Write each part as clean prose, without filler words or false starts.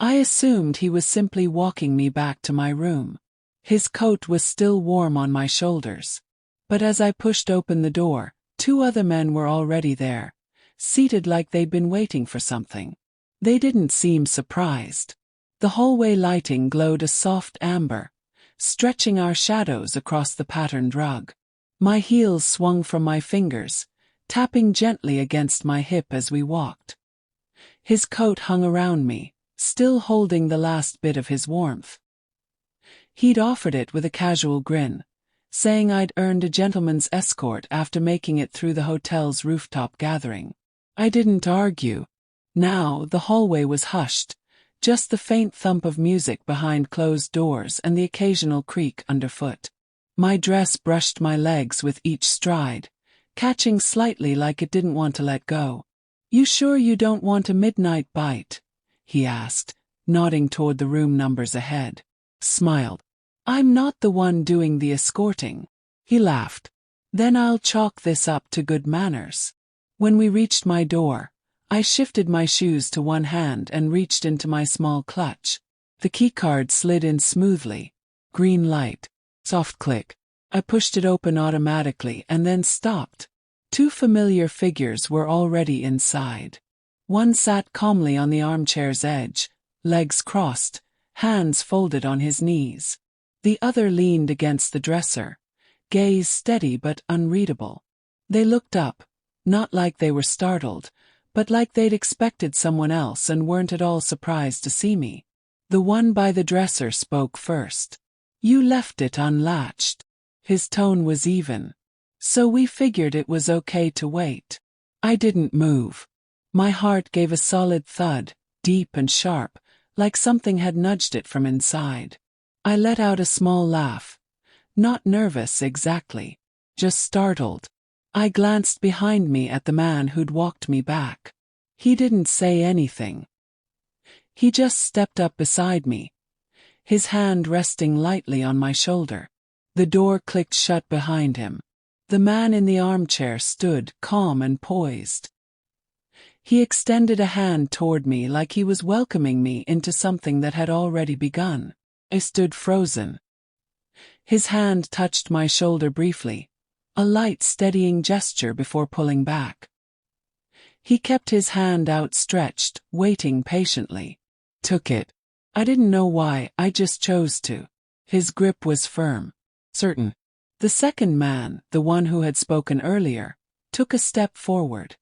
I assumed he was simply walking me back to my room. His coat was still warm on my shoulders. But as I pushed open the door, 2 other men were already there, seated like they'd been waiting for something. They didn't seem surprised. The hallway lighting glowed a soft amber, stretching our shadows across the patterned rug. My heels swung from my fingers, tapping gently against my hip as we walked. His coat hung around me, still holding the last bit of his warmth. He'd offered it with a casual grin, saying I'd earned a gentleman's escort after making it through the hotel's rooftop gathering. I didn't argue. Now the hallway was hushed, just the faint thump of music behind closed doors and the occasional creak underfoot. My dress brushed my legs with each stride, catching slightly like it didn't want to let go. "You sure you don't want a midnight bite?" he asked, nodding toward the room numbers ahead. Smiled. "I'm not the one doing the escorting." He laughed. "Then I'll chalk this up to good manners." When we reached my door, I shifted my shoes to one hand and reached into my small clutch. The keycard slid in smoothly. Green light. Soft click. I pushed it open automatically and then stopped. 2 familiar figures were already inside. One sat calmly on the armchair's edge, legs crossed, hands folded on his knees. The other leaned against the dresser, gaze steady but unreadable. They looked up, not like they were startled, but like they'd expected someone else and weren't at all surprised to see me. The one by the dresser spoke first. "You left it unlatched." His tone was even. "So we figured it was okay to wait." I didn't move. My heart gave a solid thud, deep and sharp, like something had nudged it from inside. I let out a small laugh. Not nervous exactly, just startled. I glanced behind me at the man who'd walked me back. He didn't say anything. He just stepped up beside me, his hand resting lightly on my shoulder. The door clicked shut behind him. The man in the armchair stood calm and poised. He extended a hand toward me like he was welcoming me into something that had already begun. I stood frozen. His hand touched my shoulder briefly, a light steadying gesture before pulling back. He kept his hand outstretched, waiting patiently. Took it. I didn't know why, I just chose to. His grip was firm. Certain. The second man, the one who had spoken earlier, took a step forward.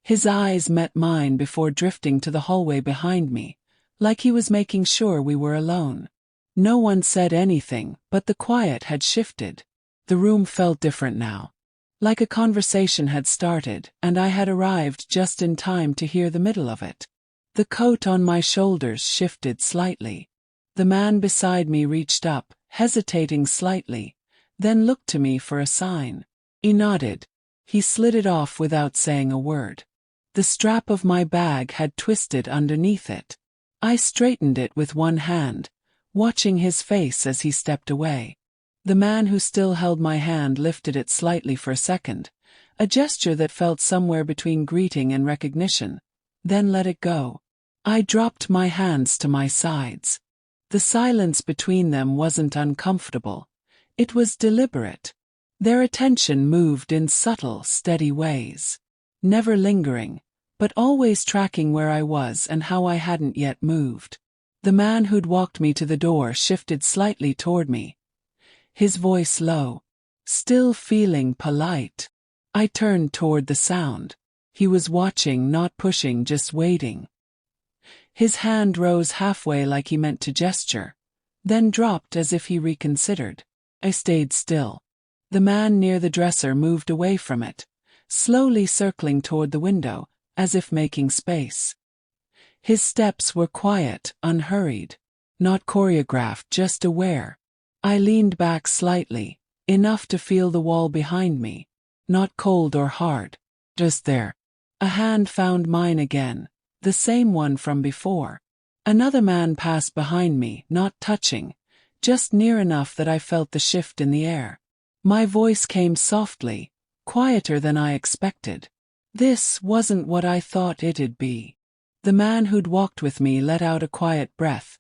His eyes met mine before drifting to the hallway behind me, like he was making sure we were alone. No one said anything, but the quiet had shifted. The room felt different now. Like a conversation had started, and I had arrived just in time to hear the middle of it. The coat on my shoulders shifted slightly. The man beside me reached up, hesitating slightly, then looked to me for a sign. He nodded. He slid it off without saying a word. The strap of my bag had twisted underneath it. I straightened it with one hand, watching his face as he stepped away. The man who still held my hand lifted it slightly for a second, a gesture that felt somewhere between greeting and recognition, then let it go. I dropped my hands to my sides. The silence between them wasn't uncomfortable. It was deliberate. Their attention moved in subtle, steady ways. Never lingering, but always tracking where I was and how I hadn't yet moved. The man who'd walked me to the door shifted slightly toward me, his voice low, still feeling polite. I turned toward the sound. He was watching, not pushing, just waiting. His hand rose halfway like he meant to gesture, then dropped as if he reconsidered. I stayed still. The man near the dresser moved away from it, slowly circling toward the window, as if making space. His steps were quiet, unhurried, not choreographed, just aware. I leaned back slightly, enough to feel the wall behind me, not cold or hard, just there. A hand found mine again, the same one from before. Another man passed behind me, not touching, just near enough that I felt the shift in the air. My voice came softly, quieter than I expected. "This wasn't what I thought it'd be." The man who'd walked with me let out a quiet breath,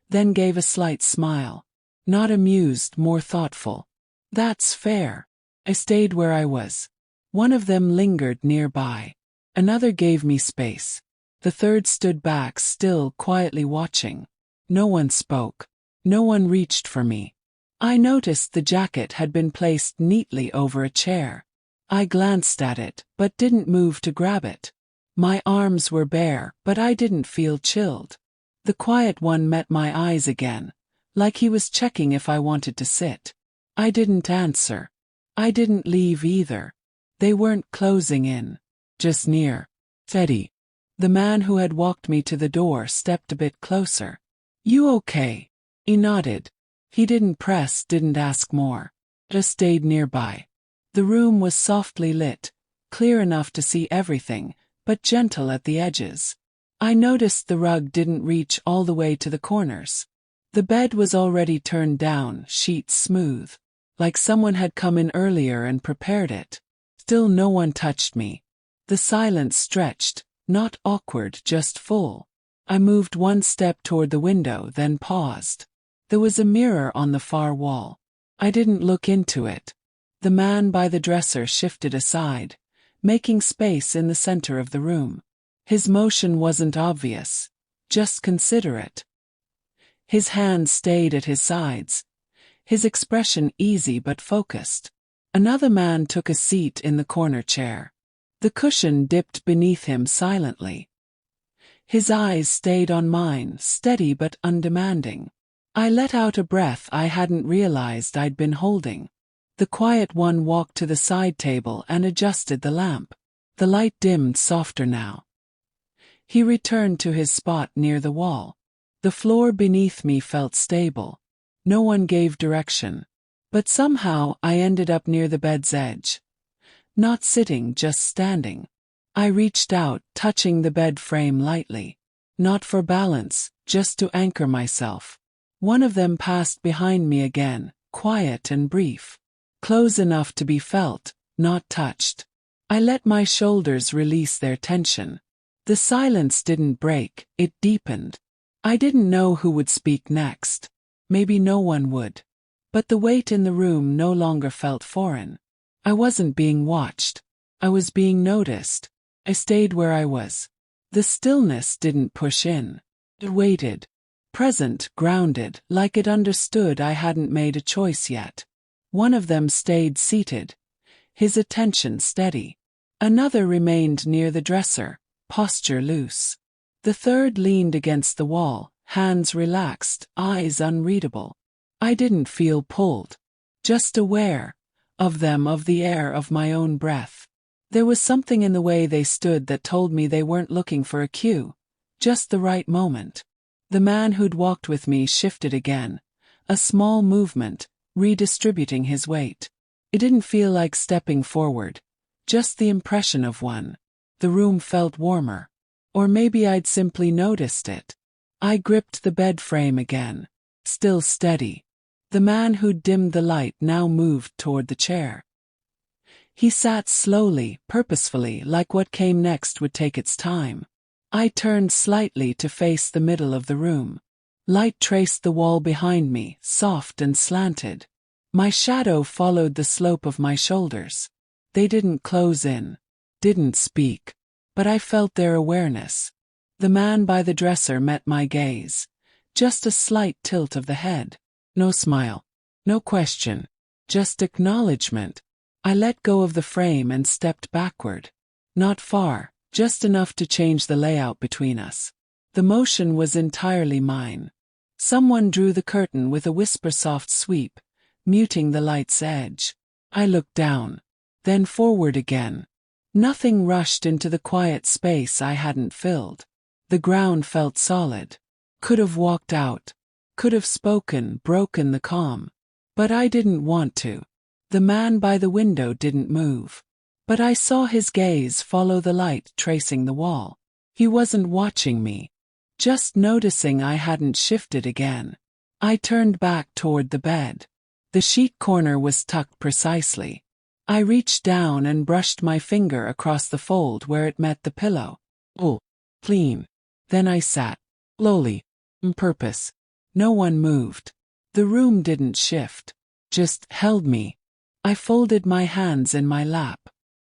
then gave a slight smile. Not amused, more thoughtful. That's fair. I stayed where I was. One of them lingered nearby. Another gave me space. The third stood back, still quietly watching. No one spoke. No one reached for me. I noticed the jacket had been placed neatly over a chair. I glanced at it, but didn't move to grab it. My arms were bare, but I didn't feel chilled. The quiet one met my eyes again, like he was checking if I wanted to sit. I didn't answer. I didn't leave either. They weren't closing in. Just near. Steady. The man who had walked me to the door stepped a bit closer. You okay? He nodded. He didn't press, didn't ask more. Just stayed nearby. The room was softly lit, clear enough to see everything, but gentle at the edges. I noticed the rug didn't reach all the way to the corners. The bed was already turned down, sheets smooth, like someone had come in earlier and prepared it. Still no one touched me. The silence stretched, not awkward, just full. I moved one step toward the window, then paused. There was a mirror on the far wall. I didn't look into it. The man by the dresser shifted aside, making space in the center of the room. His motion wasn't obvious, just considerate. His hands stayed at his sides, his expression easy but focused. Another man took a seat in the corner chair. The cushion dipped beneath him silently. His eyes stayed on mine, steady but undemanding. I let out a breath I hadn't realized I'd been holding. The quiet one walked to the side table and adjusted the lamp. The light dimmed softer now. He returned to his spot near the wall. The floor beneath me felt stable. No one gave direction. But somehow I ended up near the bed's edge. Not sitting, just standing. I reached out, touching the bed frame lightly. Not for balance, just to anchor myself. One of them passed behind me again, quiet and brief. Close enough to be felt, not touched. I let my shoulders release their tension. The silence didn't break, it deepened. I didn't know who would speak next. Maybe no one would. But the weight in the room no longer felt foreign. I wasn't being watched. I was being noticed. I stayed where I was. The stillness didn't push in. It waited. Present, grounded, like it understood I hadn't made a choice yet. One of them stayed seated, his attention steady. Another remained near the dresser, posture loose. The third leaned against the wall, hands relaxed, eyes unreadable. I didn't feel pulled, just aware of them, of the air, of my own breath. There was something in the way they stood that told me they weren't looking for a cue, just the right moment. The man who'd walked with me shifted again, a small movement, redistributing his weight. It didn't feel like stepping forward, just the impression of one. The room felt warmer. Or maybe I'd simply noticed it. I gripped the bed frame again, still steady. The man who'd dimmed the light now moved toward the chair. He sat slowly, purposefully, like what came next would take its time. I turned slightly to face the middle of the room. Light traced the wall behind me, soft and slanted. My shadow followed the slope of my shoulders. They didn't close in, didn't speak, but I felt their awareness. The man by the dresser met my gaze. Just a slight tilt of the head. No smile. No question. Just acknowledgement. I let go of the frame and stepped backward. Not far, just enough to change the layout between us. The motion was entirely mine. Someone drew the curtain with a whisper-soft sweep, muting the light's edge. I looked down, then forward again. Nothing rushed into the quiet space I hadn't filled. The ground felt solid. Could have walked out. Could have spoken, broken the calm. But I didn't want to. The man by the window didn't move. But I saw his gaze follow the light tracing the wall. He wasn't watching me. Just noticing I hadn't shifted again. I turned back toward the bed. The sheet corner was tucked precisely. I reached down and brushed my finger across the fold where it met the pillow. Oh, clean. Then I sat. Slowly. On purpose. No one moved. The room didn't shift. Just held me. I folded my hands in my lap.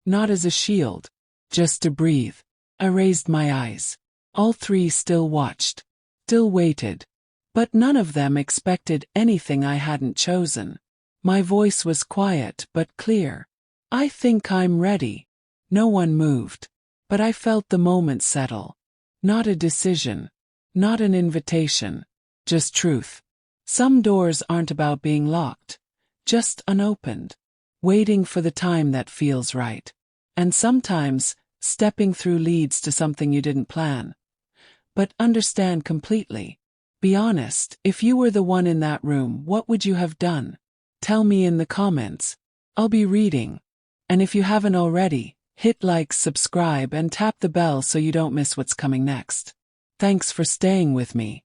Not as a shield. Just to breathe. I raised my eyes. All three still watched. Still waited. But none of them expected anything I hadn't chosen. My voice was quiet but clear. I think I'm ready. No one moved. But I felt the moment settle. Not a decision. Not an invitation. Just truth. Some doors aren't about being locked. Just unopened. Waiting for the time that feels right. And sometimes, stepping through leads to something you didn't plan. But understand completely. Be honest, if you were the one in that room, what would you have done? Tell me in the comments. I'll be reading. And if you haven't already, hit like, subscribe, and tap the bell so you don't miss what's coming next. Thanks for staying with me.